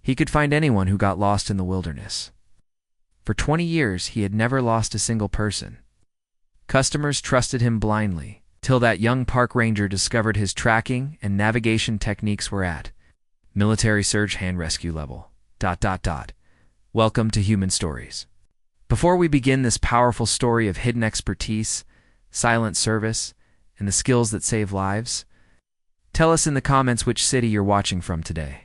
He could find anyone who got lost in the wilderness. For 20 years, he had never lost a single person. Customers trusted him blindly, till that young park ranger discovered his tracking and navigation techniques were at military surge hand rescue level. ... Welcome to Human Stories. Before we begin this powerful story of hidden expertise, silent service, and the skills that save lives, tell us in the comments which city you're watching from today.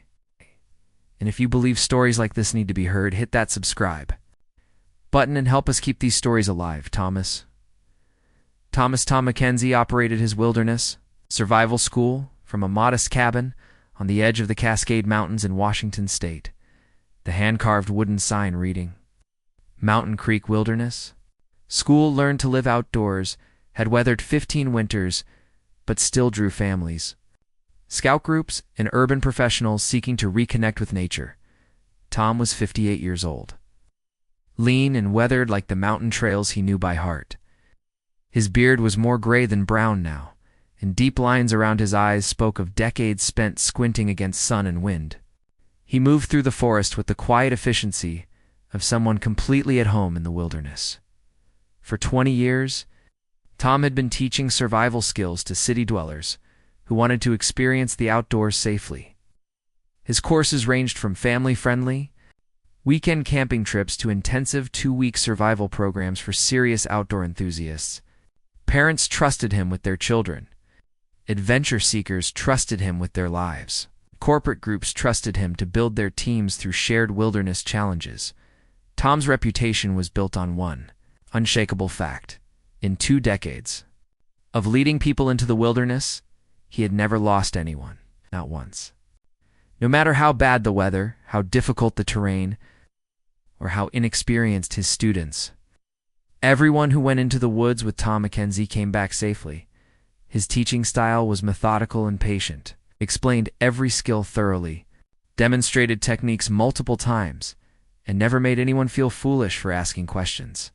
And if you believe stories like this need to be heard, hit that subscribe button and help us keep these stories alive. Tom McKenzie operated his wilderness survival school from a modest cabin on the edge of the Cascade Mountains in Washington State. The hand-carved wooden sign reading, Mountain Creek Wilderness. School learned to live outdoors, had weathered 15 winters, but still drew families, scout groups, and urban professionals seeking to reconnect with nature. Tom was 58 years old, lean and weathered like the mountain trails he knew by heart. His beard was more gray than brown now, and deep lines around his eyes spoke of decades spent squinting against sun and wind. He moved through the forest with the quiet efficiency of someone completely at home in the wilderness. For 20 years, Tom had been teaching survival skills to city dwellers who wanted to experience the outdoors safely. His courses ranged from family-friendly, weekend camping trips to intensive 2-week survival programs for serious outdoor enthusiasts. Parents trusted him with their children. Adventure seekers trusted him with their lives. Corporate groups trusted him to build their teams through shared wilderness challenges. Tom's reputation was built on one unshakable fact. In 2 decades of leading people into the wilderness, he had never lost anyone, not once. No matter how bad the weather, how difficult the terrain, or how inexperienced his students, everyone who went into the woods with Tom McKenzie came back safely. His teaching style was methodical and patient, explained every skill thoroughly, demonstrated techniques multiple times, and never made anyone feel foolish for asking questions.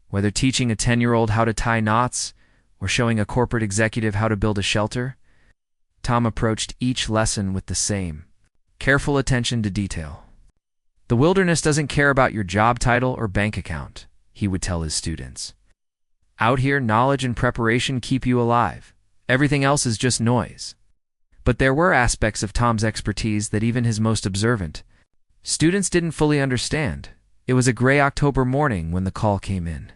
Whether teaching a 10-year-old how to tie knots or showing a corporate executive how to build a shelter, Tom approached each lesson with the same careful attention to detail. "The wilderness doesn't care about your job title or bank account," he would tell his students. "Out here, knowledge and preparation keep you alive. Everything else is just noise." But there were aspects of Tom's expertise that even his most observant students didn't fully understand. It was a gray October morning when the call came in.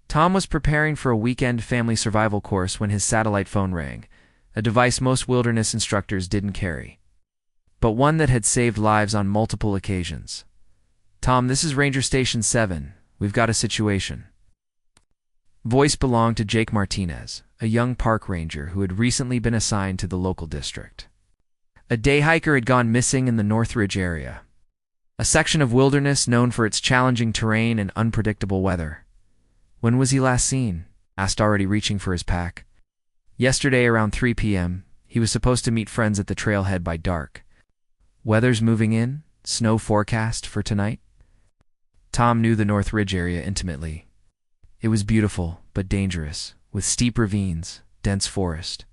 Tom was preparing for a weekend family survival course when his satellite phone rang, a device most wilderness instructors didn't carry, but one that had saved lives on multiple occasions. "Tom, this is Ranger Station 7. We've got a situation." Voice belonged to Jake Martinez, a young park ranger who had recently been assigned to the local district. A day hiker had gone missing in the Northridge area, a section of wilderness known for its challenging terrain and unpredictable weather. "When was he last seen?" asked, already reaching for his pack. "Yesterday around 3 p.m. He was supposed to meet friends at the trailhead by dark. Weather's moving in. Snow forecast for tonight." Tom knew the Northridge area intimately. It was beautiful, but dangerous, with steep ravines, dense forest,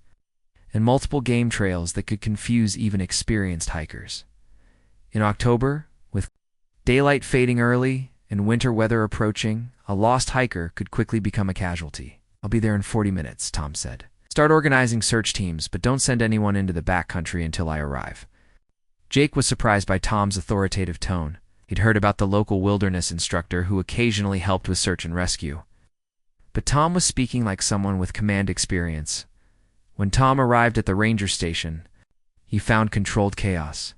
and multiple game trails that could confuse even experienced hikers. In October, with daylight fading early and winter weather approaching, a lost hiker could quickly become a casualty. "I'll be there in 40 minutes, Tom said. "Start organizing search teams, but don't send anyone into the backcountry until I arrive." Jake was surprised by Tom's authoritative tone. He'd heard about the local wilderness instructor who occasionally helped with search and rescue, but Tom was speaking like someone with command experience. When Tom arrived at the ranger station, he found controlled chaos.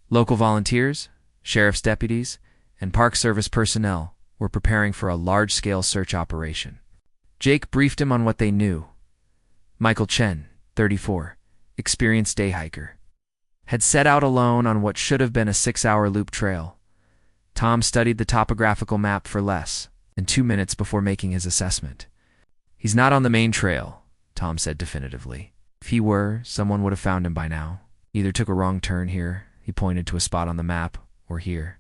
Local volunteers, sheriff's deputies, and Park Service personnel were preparing for a large-scale search operation. Jake briefed him on what they knew. Michael Chen, 34, experienced day hiker, had set out alone on what should have been a 6-hour loop trail. Tom studied the topographical map for less than 2 minutes before making his assessment. "He's not on the main trail," Tom said definitively. "If he were, someone would have found him by now. Either took a wrong turn here," he pointed to a spot on the map, "or here.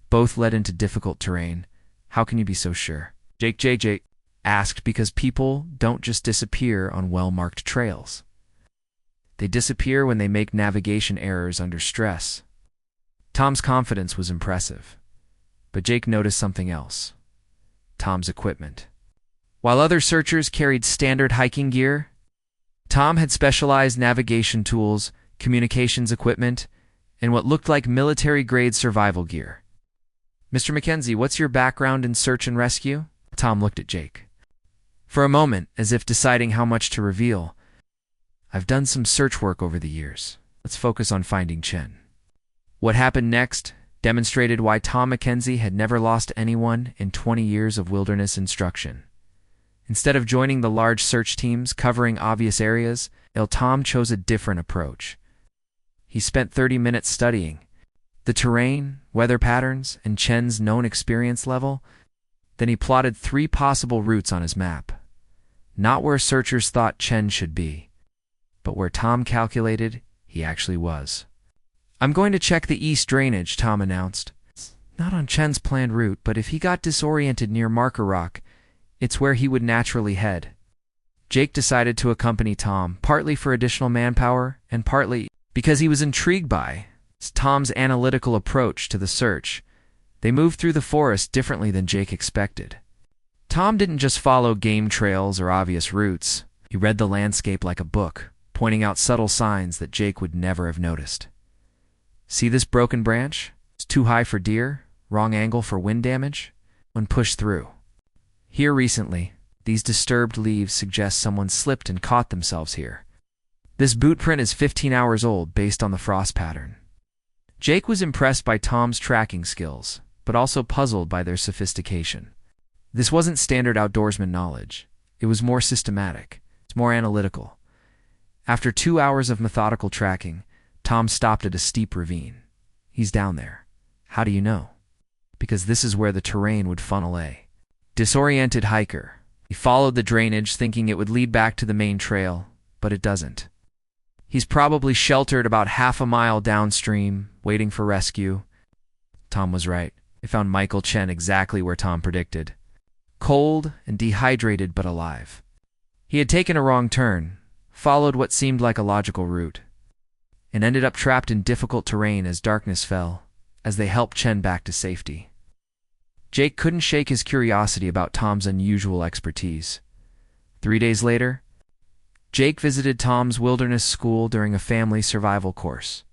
Both led into difficult terrain. How can you be so sure?" Jake asked because people don't just disappear on well-marked trails. They disappear when they make navigation errors under stress. Tom's confidence was impressive, but Jake noticed something else: Tom's equipment. While other searchers carried standard hiking gear, Tom had specialized navigation tools, communications equipment, and what looked like military-grade survival gear. "Mr. McKenzie, what's your background in search and rescue?" Tom looked at Jake. For a moment, as if deciding how much to reveal, "I've done some search work over the years. Let's focus on finding Chen." What happened next demonstrated why Tom McKenzie had never lost anyone in 20 years of wilderness instruction. Instead of joining the large search teams covering obvious areas, Tom chose a different approach. He spent 30 minutes studying the terrain, weather patterns, and Chen's known experience level. Then he plotted 3 possible routes on his map. Not where searchers thought Chen should be, but where Tom calculated he actually was. "I'm going to check the east drainage," Tom announced. "It's not on Chen's planned route, but if he got disoriented near Marker Rock, it's where he would naturally head." Jake decided to accompany Tom, partly for additional manpower and partly because he was intrigued by Tom's analytical approach to the search. They moved through the forest differently than Jake expected. Tom didn't just follow game trails or obvious routes. He read the landscape like a book, pointing out subtle signs that Jake would never have noticed. "See this broken branch? It's too high for deer, wrong angle for wind damage when pushed through. Here recently, these disturbed leaves suggest someone slipped and caught themselves here. This boot print is 15 hours old based on the frost pattern." Jake was impressed by Tom's tracking skills, but also puzzled by their sophistication. This wasn't standard outdoorsman knowledge. It was more systematic. It's more analytical. After 2 hours of methodical tracking, Tom stopped at a steep ravine. "He's down there." "How do you know?" "Because this is where the terrain would funnel a disoriented hiker." He followed the drainage thinking it would lead back to the main trail, but it doesn't. "He's probably sheltered about half a mile downstream, waiting for rescue." Tom was right. They found Michael Chen exactly where Tom predicted. Cold and dehydrated but alive. He had taken a wrong turn, followed what seemed like a logical route, and ended up trapped in difficult terrain as darkness fell, as they helped Chen back to safety. Jake couldn't shake his curiosity about Tom's unusual expertise. 3 days later, Jake visited Tom's wilderness school during a family survival course.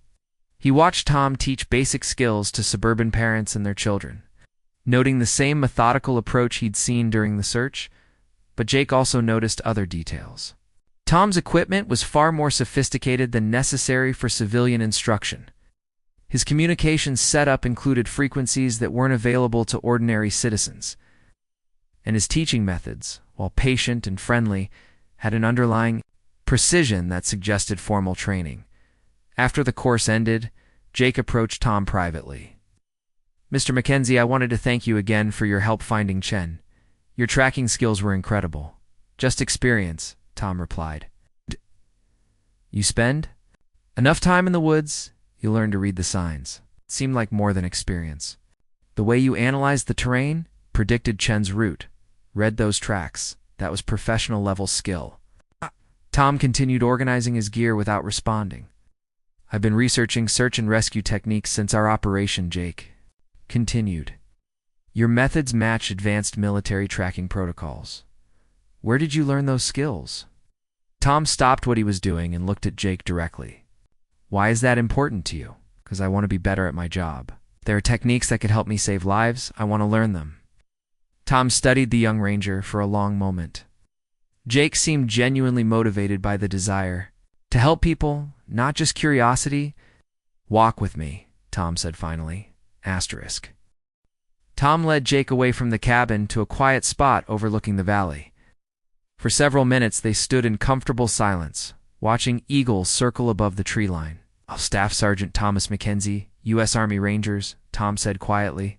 He watched Tom teach basic skills to suburban parents and their children, noting the same methodical approach he'd seen during the search, but Jake also noticed other details. Tom's equipment was far more sophisticated than necessary for civilian instruction. His communications setup included frequencies that weren't available to ordinary citizens, and his teaching methods, while patient and friendly, had an underlying precision that suggested formal training. After the course ended, Jake approached Tom privately. "Mr. McKenzie, I wanted to thank you again for your help finding Chen. Your tracking skills were incredible." "Just experience," Tom replied. "You spend enough time in the woods, you learn to read the signs." It seemed like more than experience. "The way you analyzed the terrain, predicted Chen's route, read those tracks. That was professional-level skill." Tom continued organizing his gear without responding. "I've been researching search and rescue techniques since our operation," Jake continued. "Your methods match advanced military tracking protocols. Where did you learn those skills?" Tom stopped what he was doing and looked at Jake directly. "Why is that important to you?" "Because I want to be better at my job. There are techniques that could help me save lives. I want to learn them." Tom studied the young ranger for a long moment. Jake seemed genuinely motivated by the desire to help people, not just curiosity. "Walk with me," Tom said finally. Asterisk. Tom led Jake away from the cabin to a quiet spot overlooking the valley. For several minutes they stood in comfortable silence, watching eagles circle above the tree line. "Staff Sergeant Thomas McKenzie, U.S. Army Rangers," Tom said quietly.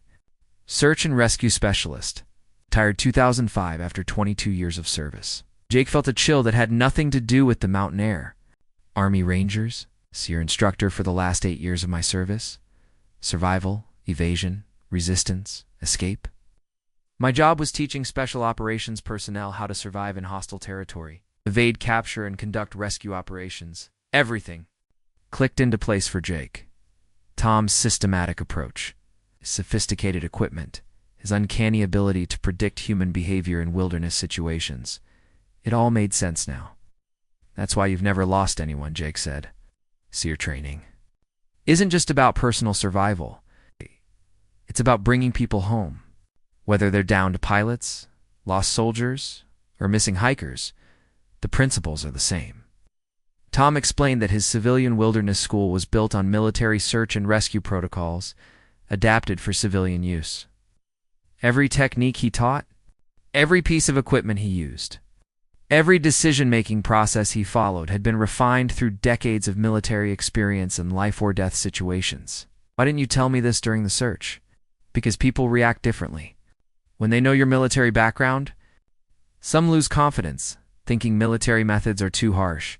"Search and rescue specialist. Retired 2005 after 22 years of service." Jake felt a chill that had nothing to do with the mountain air. "Army Rangers SERE instructor for the last 8 years of my service. Survival, evasion, resistance, escape. My job was teaching special operations personnel how to survive in hostile territory, evade capture, and conduct rescue operations. Everything clicked into place for Jake. Tom's systematic approach, his sophisticated equipment, his uncanny ability to predict human behavior in wilderness situations. It all made sense now. That's why you've never lost anyone, Jake said. SERE training isn't just about personal survival. It's about bringing people home. Whether they're downed pilots, lost soldiers, or missing hikers, the principles are the same. Tom explained that his civilian wilderness school was built on military search and rescue protocols, adapted for civilian use. Every technique he taught, every piece of equipment he used, every decision-making process he followed had been refined through decades of military experience in life-or-death situations. Why didn't you tell me this during the search? Because people react differently. When they know your military background, some lose confidence, thinking military methods are too harsh.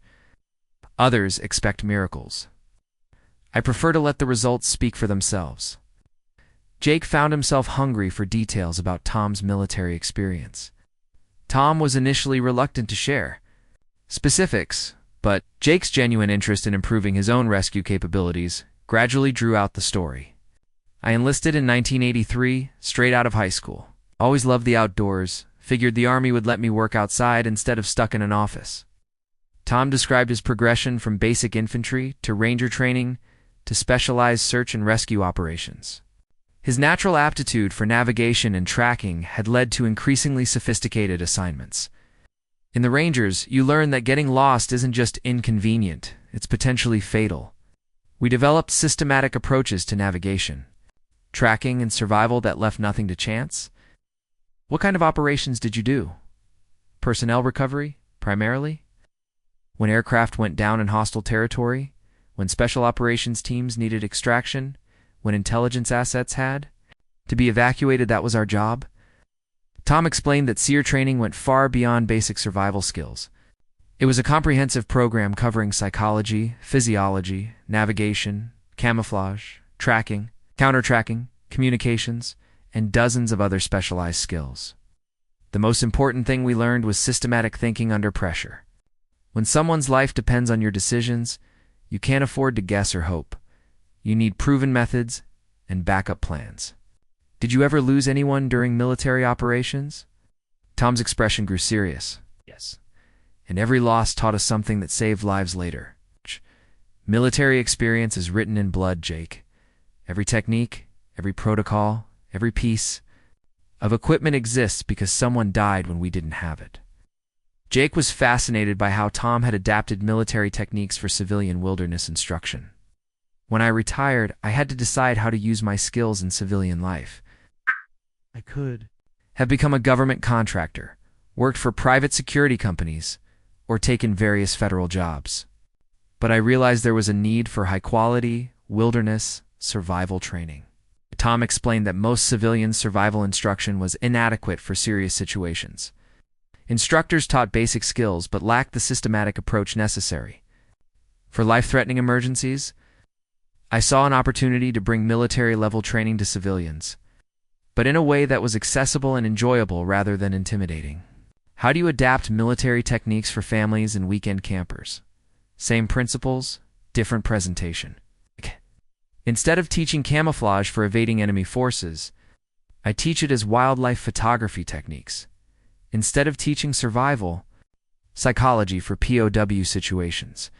Others expect miracles. I prefer to let the results speak for themselves. Jake found himself hungry for details about Tom's military experience. Tom was initially reluctant to share specifics, but Jake's genuine interest in improving his own rescue capabilities gradually drew out the story. I enlisted in 1983, straight out of high school. Always loved the outdoors, figured the Army would let me work outside instead of stuck in an office. Tom described his progression from basic infantry to Ranger training to specialized search and rescue operations. His natural aptitude for navigation and tracking had led to increasingly sophisticated assignments. In the Rangers, you learn that getting lost isn't just inconvenient, it's potentially fatal. We developed systematic approaches to navigation, tracking, and survival that left nothing to chance. What kind of operations did you do? Personnel recovery, primarily? When aircraft went down in hostile territory? When special operations teams needed extraction? When intelligence assets had to be evacuated? That was our job. Tom explained that SERE training went far beyond basic survival skills. It was a comprehensive program covering psychology, physiology, navigation, camouflage, tracking, counter-tracking, communications, and dozens of other specialized skills. The most important thing we learned was systematic thinking under pressure. When someone's life depends on your decisions, you can't afford to guess or hope. You need proven methods and backup plans. Did you ever lose anyone during military operations? Tom's expression grew serious. Yes. And every loss taught us something that saved lives later. Military experience is written in blood, Jake. Every technique, every protocol, every piece of equipment exists because someone died when we didn't have it. Jake was fascinated by how Tom had adapted military techniques for civilian wilderness instruction. When I retired, I had to decide how to use my skills in civilian life. I could have become a government contractor, worked for private security companies, or taken various federal jobs. But I realized there was a need for high-quality, wilderness, survival training. Tom explained that most civilian survival instruction was inadequate for serious situations. Instructors taught basic skills but lacked the systematic approach necessary. For life-threatening emergencies, I saw an opportunity to bring military-level training to civilians, but in a way that was accessible and enjoyable rather than intimidating. How do you adapt military techniques for families and weekend campers? Same principles, different presentation. Instead of teaching camouflage for evading enemy forces, I teach it as wildlife photography techniques. Instead of teaching survival, psychology for POW situations,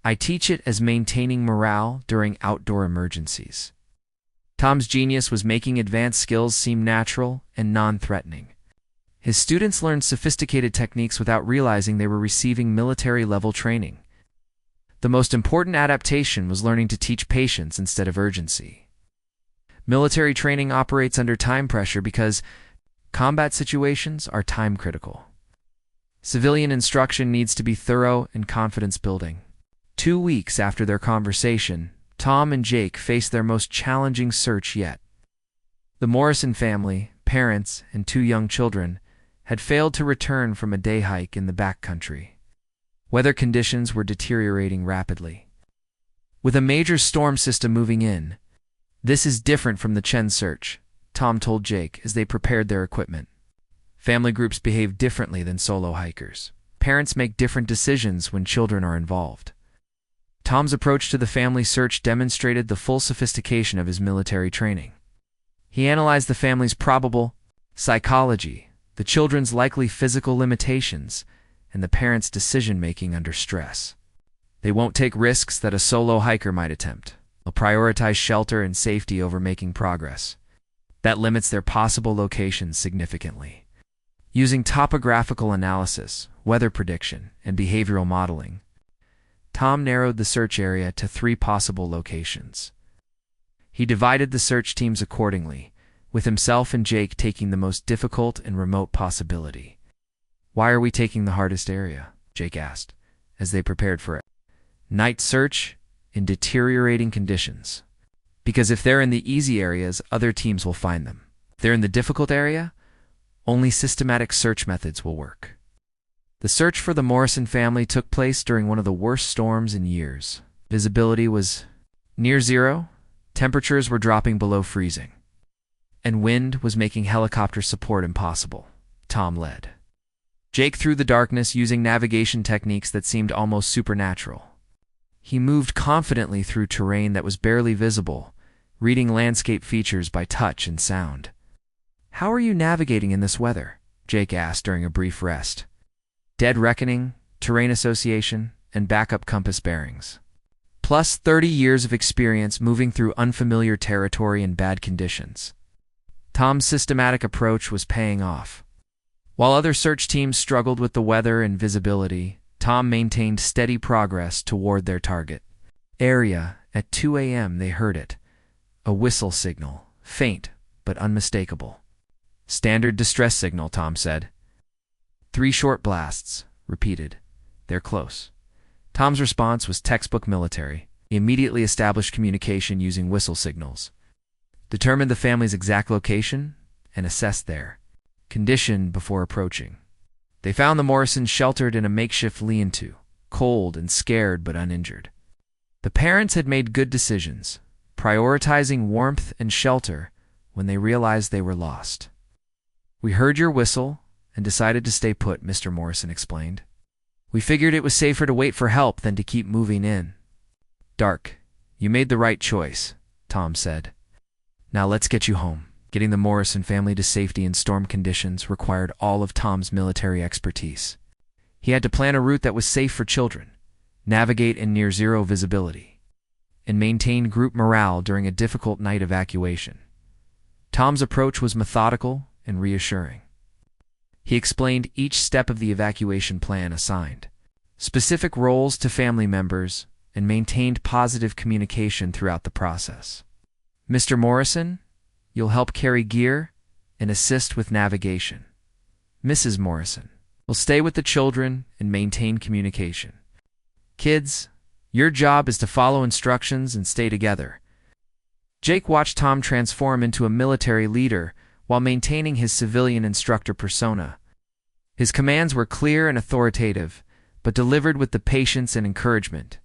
I teach it as maintaining morale during outdoor emergencies. Tom's genius was making advanced skills seem natural and non-threatening. His students learned sophisticated techniques without realizing they were receiving military-level training. The most important adaptation was learning to teach patience instead of urgency. Military training operates under time pressure because combat situations are time-critical. Civilian instruction needs to be thorough and confidence-building. 2 weeks after their conversation, Tom and Jake faced their most challenging search yet. The Morrison family, parents, and 2 young children, had failed to return from a day hike in the backcountry. Weather conditions were deteriorating rapidly. With a major storm system moving in, this is different from the Chen search, Tom told Jake as they prepared their equipment. Family groups behave differently than solo hikers. Parents make different decisions when children are involved. Tom's approach to the family search demonstrated the full sophistication of his military training. He analyzed the family's probable psychology, the children's likely physical limitations, and the parents' decision-making under stress. They won't take risks that a solo hiker might attempt. They'll prioritize shelter and safety over making progress. That limits their possible locations significantly. Using topographical analysis, weather prediction, and behavioral modeling, Tom narrowed the search area to 3 possible locations. He divided the search teams accordingly, with himself and Jake taking the most difficult and remote possibility. "Why are we taking the hardest area?" Jake asked, as they prepared for it. "Night search in deteriorating conditions. Because if they're in the easy areas, other teams will find them. If they're in the difficult area, only systematic search methods will work." The search for the Morrison family took place during one of the worst storms in years. Visibility was near zero, temperatures were dropping below freezing, and wind was making helicopter support impossible. Tom led Jake through the darkness using navigation techniques that seemed almost supernatural. He moved confidently through terrain that was barely visible, reading landscape features by touch and sound. "How are you navigating in this weather?" Jake asked during a brief rest. "Dead reckoning, terrain association, and backup compass bearings. Plus 30 years of experience moving through unfamiliar territory in bad conditions." Tom's systematic approach was paying off. While other search teams struggled with the weather and visibility, Tom maintained steady progress toward their target area. At 2 a.m. they heard it. A whistle signal, faint but unmistakable. "Standard distress signal," Tom said. 3 short blasts, repeated. "They're close." Tom's response was textbook military. He immediately established communication using whistle signals, determined the family's exact location, and assessed their condition before approaching. They found the Morrisons sheltered in a makeshift lean-to, cold and scared but uninjured. The parents had made good decisions, prioritizing warmth and shelter when they realized they were lost. "We heard your whistle and decided to stay put," Mr. Morrison explained. "We figured it was safer to wait for help than to keep moving in." "Dark, you made the right choice," Tom said. "Now let's get you home." Getting the Morrison family to safety in storm conditions required all of Tom's military expertise. He had to plan a route that was safe for children, navigate in near-zero visibility, and maintain group morale during a difficult night evacuation. Tom's approach was methodical and reassuring. He explained each step of the evacuation plan, assigned specific roles to family members, and maintained positive communication throughout the process. "Mr. Morrison, you'll help carry gear and assist with navigation. Mrs. Morrison will stay with the children and maintain communication. Kids, your job is to follow instructions and stay together." Jake watched Tom transform into a military leader while maintaining his civilian instructor persona. His commands were clear and authoritative, but delivered with the patience and encouragement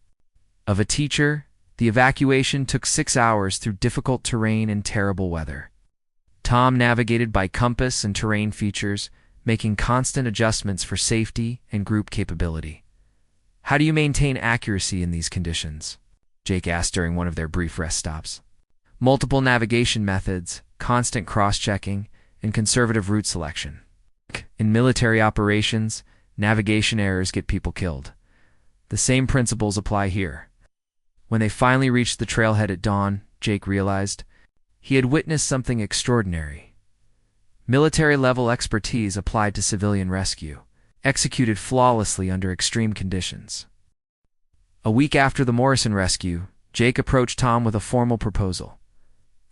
of a teacher. The evacuation took 6 hours through difficult terrain and terrible weather. Tom navigated by compass and terrain features, making constant adjustments for safety and group capability. "How do you maintain accuracy in these conditions?" Jake asked during one of their brief rest stops. "Multiple navigation methods, constant cross-checking, and conservative route selection. In military operations, navigation errors get people killed. The same principles apply here." When they finally reached the trailhead at dawn, Jake realized he had witnessed something extraordinary. Military-level expertise applied to civilian rescue, executed flawlessly under extreme conditions. A week after the Morrison rescue, Jake approached Tom with a formal proposal.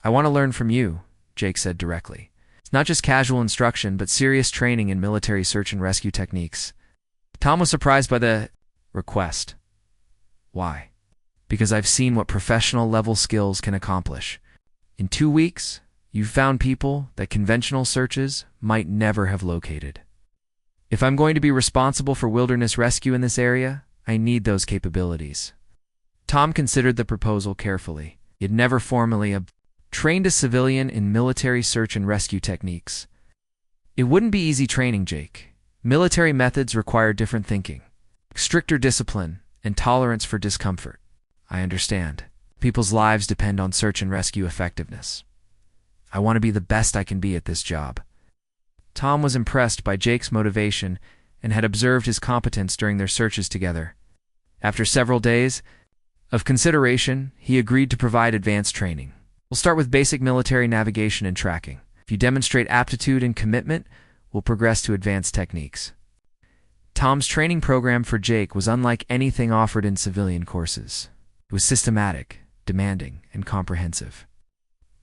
"I want to learn from you," Jake said directly. "It's not just casual instruction, but serious training in military search and rescue techniques." Tom was surprised by the request. "Why?" "Because I've seen what professional-level skills can accomplish. In 2 weeks, you've found people that conventional searches might never have located. If I'm going to be responsible for wilderness rescue in this area, I need those capabilities." Tom considered the proposal carefully. He had never formally trained a civilian in military search and rescue techniques. It wouldn't be easy training Jake. Military methods require different thinking, stricter discipline, and tolerance for discomfort. I understand. People's lives depend on search and rescue effectiveness. I want to be the best I can be at this job." Tom was impressed by Jake's motivation and had observed his competence during their searches together. After several days of consideration, he agreed to provide advanced training. "We'll start with basic military navigation and tracking. If you demonstrate aptitude and commitment, we'll progress to advanced techniques." Tom's training program for Jake was unlike anything offered in civilian courses. It was systematic, demanding, and comprehensive.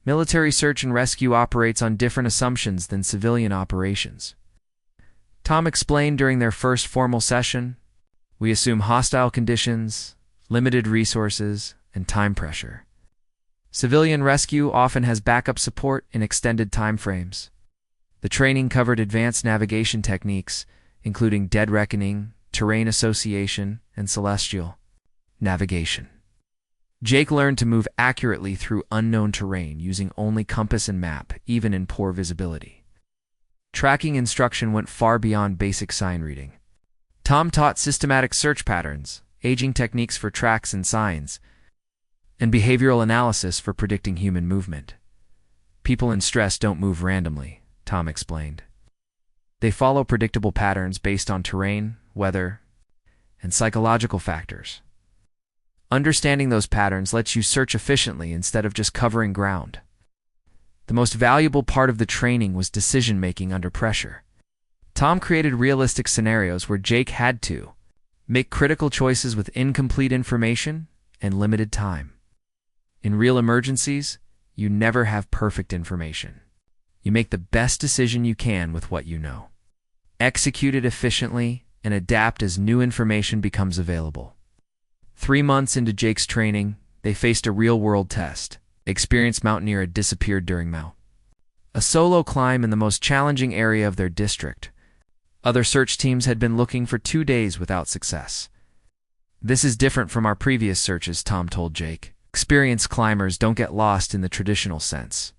Military search and rescue operates on different assumptions than civilian operations. Tom explained during their first formal session, "We assume hostile conditions, limited resources, and time pressure. Civilian rescue often has backup support in extended time frames." The training covered advanced navigation techniques, including dead reckoning, terrain association, and celestial navigation. Jake learned to move accurately through unknown terrain using only compass and map, even in poor visibility. Tracking instruction went far beyond basic sign reading. Tom taught systematic search patterns, aging techniques for tracks and signs, and behavioral analysis for predicting human movement. "People in stress don't move randomly," Tom explained. "They follow predictable patterns based on terrain, weather, and psychological factors. Understanding those patterns lets you search efficiently instead of just covering ground." The most valuable part of the training was decision-making under pressure. Tom created realistic scenarios where Jake had to make critical choices with incomplete information and limited time. In real emergencies, you never have perfect information. You make the best decision you can with what you know. Execute it efficiently and adapt as new information becomes available. 3 months into Jake's training, they faced a real-world test. Experienced mountaineer had disappeared during a solo climb in the most challenging area of their district. Other search teams had been looking for 2 days without success. "This is different from our previous searches," Tom told Jake. "Experienced climbers don't get lost in the traditional sense.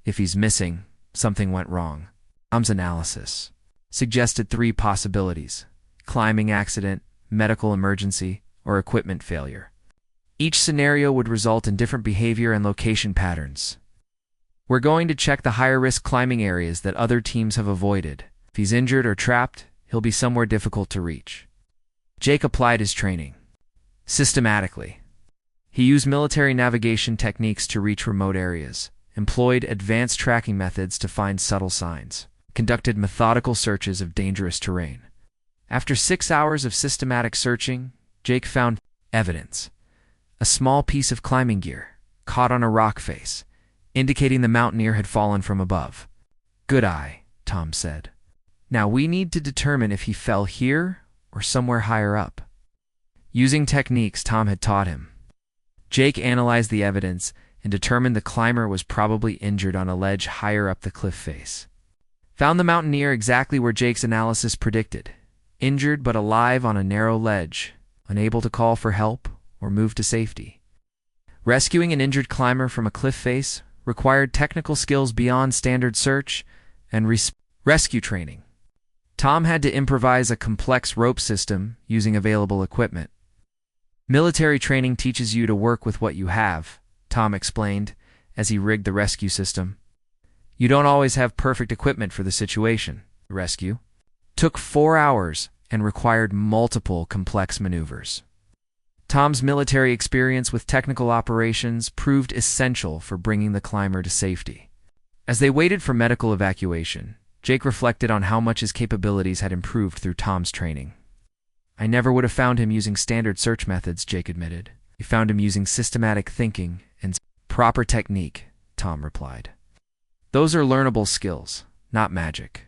If he's missing, something went wrong." Tom's analysis suggested 3 possibilities: climbing accident, medical emergency, or equipment failure. Each scenario would result in different behavior and location patterns. "We're going to check the higher-risk climbing areas that other teams have avoided. If he's injured or trapped, he'll be somewhere difficult to reach." Jake applied his training systematically. He used military navigation techniques to reach remote areas, employed advanced tracking methods to find subtle signs, conducted methodical searches of dangerous terrain. After 6 hours of systematic searching, Jake found evidence: a small piece of climbing gear caught on a rock face, indicating the mountaineer had fallen from above. "Good eye," Tom said. "Now we need to determine if he fell here or somewhere higher up." Using techniques Tom had taught him, Jake analyzed the evidence and determined the climber was probably injured on a ledge higher up the cliff face. Found the mountaineer exactly where Jake's analysis predicted: injured but alive on a narrow ledge, unable to call for help or move to safety. Rescuing an injured climber from a cliff face required technical skills beyond standard search and rescue training. Tom had to improvise a complex rope system using available equipment. "Military training teaches you to work with what you have," Tom explained as he rigged the rescue system. "You don't always have perfect equipment for the situation." The rescue took 4 hours and required multiple complex maneuvers. Tom's military experience with technical operations proved essential for bringing the climber to safety. As they waited for medical evacuation, Jake reflected on how much his capabilities had improved through Tom's training. "I never would have found him using standard search methods," Jake admitted. "I found him using systematic thinking and proper technique," Tom replied. "Those are learnable skills, not magic."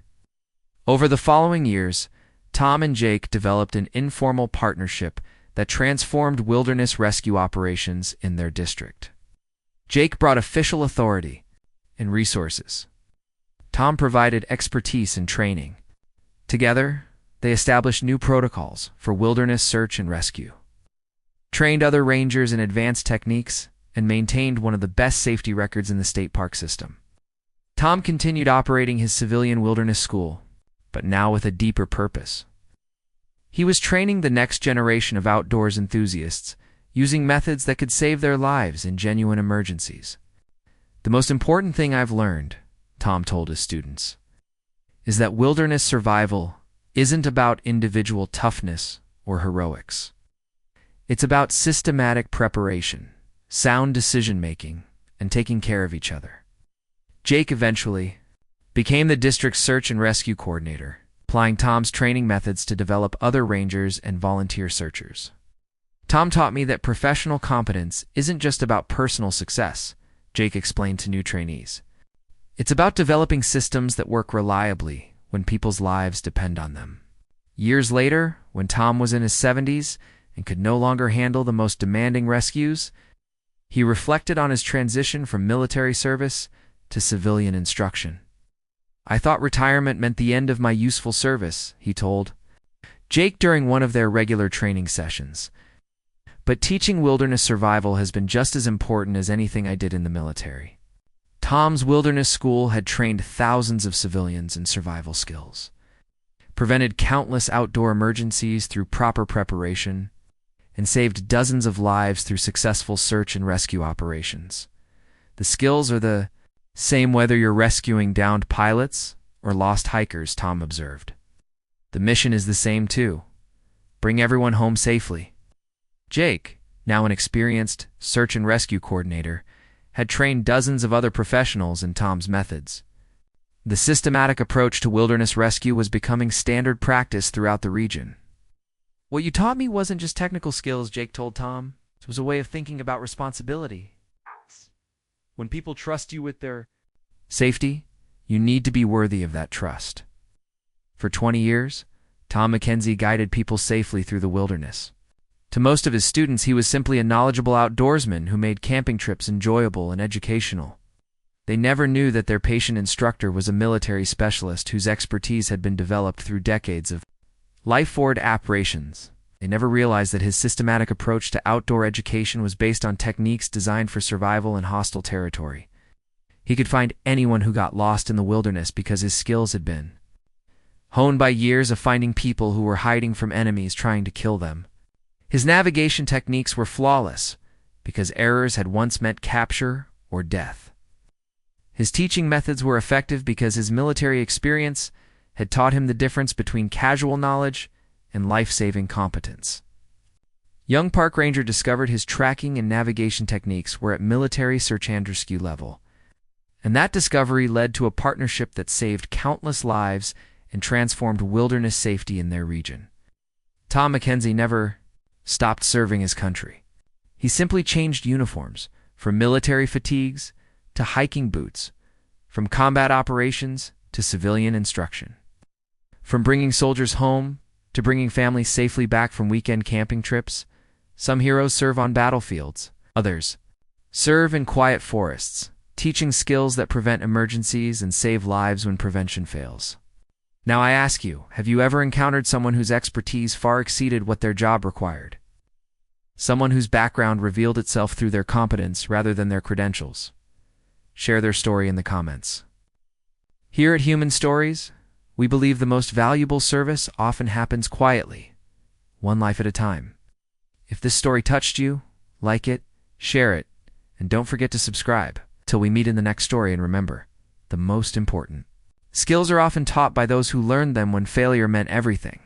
Over the following years, Tom and Jake developed an informal partnership that transformed wilderness rescue operations in their district. Jake brought official authority and resources. Tom provided expertise and training. Together, they established new protocols for wilderness search and rescue, trained other rangers in advanced techniques, and maintained one of the best safety records in the state park system. Tom continued operating his civilian wilderness school, but now with a deeper purpose. He was training the next generation of outdoors enthusiasts, using methods that could save their lives in genuine emergencies. "The most important thing I've learned," Tom told his students, "is that wilderness survival isn't about individual toughness or heroics. It's about systematic preparation, sound decision-making, and taking care of each other." Jake eventually became the district's search and rescue coordinator, applying Tom's training methods to develop other rangers and volunteer searchers. "Tom taught me that professional competence isn't just about personal success," Jake explained to new trainees. "It's about developing systems that work reliably when people's lives depend on them." Years later, when Tom was in his 70s and could no longer handle the most demanding rescues, he reflected on his transition from military service to civilian instruction. "I thought retirement meant the end of my useful service," he told Jake during one of their regular training sessions. "But teaching wilderness survival has been just as important as anything I did in the military." Tom's wilderness school had trained thousands of civilians in survival skills, prevented countless outdoor emergencies through proper preparation, and saved dozens of lives through successful search and rescue operations. "The skills are the same whether you're rescuing downed pilots or lost hikers," Tom observed. "The mission is the same too. Bring everyone home safely." Jake, now an experienced search and rescue coordinator, had trained dozens of other professionals in Tom's methods. The systematic approach to wilderness rescue was becoming standard practice throughout the region. "What you taught me wasn't just technical skills," Jake told Tom. "It was a way of thinking about responsibility. When people trust you with their safety, you need to be worthy of that trust." For 20 years, Tom McKenzie guided people safely through the wilderness. To most of his students, he was simply a knowledgeable outdoorsman who made camping trips enjoyable and educational. They never knew that their patient instructor was a military specialist whose expertise had been developed through decades of life-forward operations. They never realized that his systematic approach to outdoor education was based on techniques designed for survival in hostile territory. He could find anyone who got lost in the wilderness because his skills had been honed by years of finding people who were hiding from enemies trying to kill them. His navigation techniques were flawless because errors had once meant capture or death. His teaching methods were effective because his military experience had taught him the difference between casual knowledge and life-saving competence. Young park ranger discovered his tracking and navigation techniques were at military search and rescue level, and that discovery led to a partnership that saved countless lives and transformed wilderness safety in their region. Tom McKenzie never stopped serving his country. He simply changed uniforms, from military fatigues to hiking boots, from combat operations to civilian instruction, from bringing soldiers home to bringing families safely back from weekend camping trips. Some heroes serve on battlefields. Others serve in quiet forests, teaching skills that prevent emergencies and save lives when prevention fails. Now I ask you, have you ever encountered someone whose expertise far exceeded what their job required? Someone whose background revealed itself through their competence rather than their credentials? Share their story in the comments. Here at Human Stories, we believe the most valuable service often happens quietly, one life at a time. If this story touched you, like it, share it, and don't forget to subscribe. Till we meet in the next story, and remember, the most important skills are often taught by those who learned them when failure meant everything.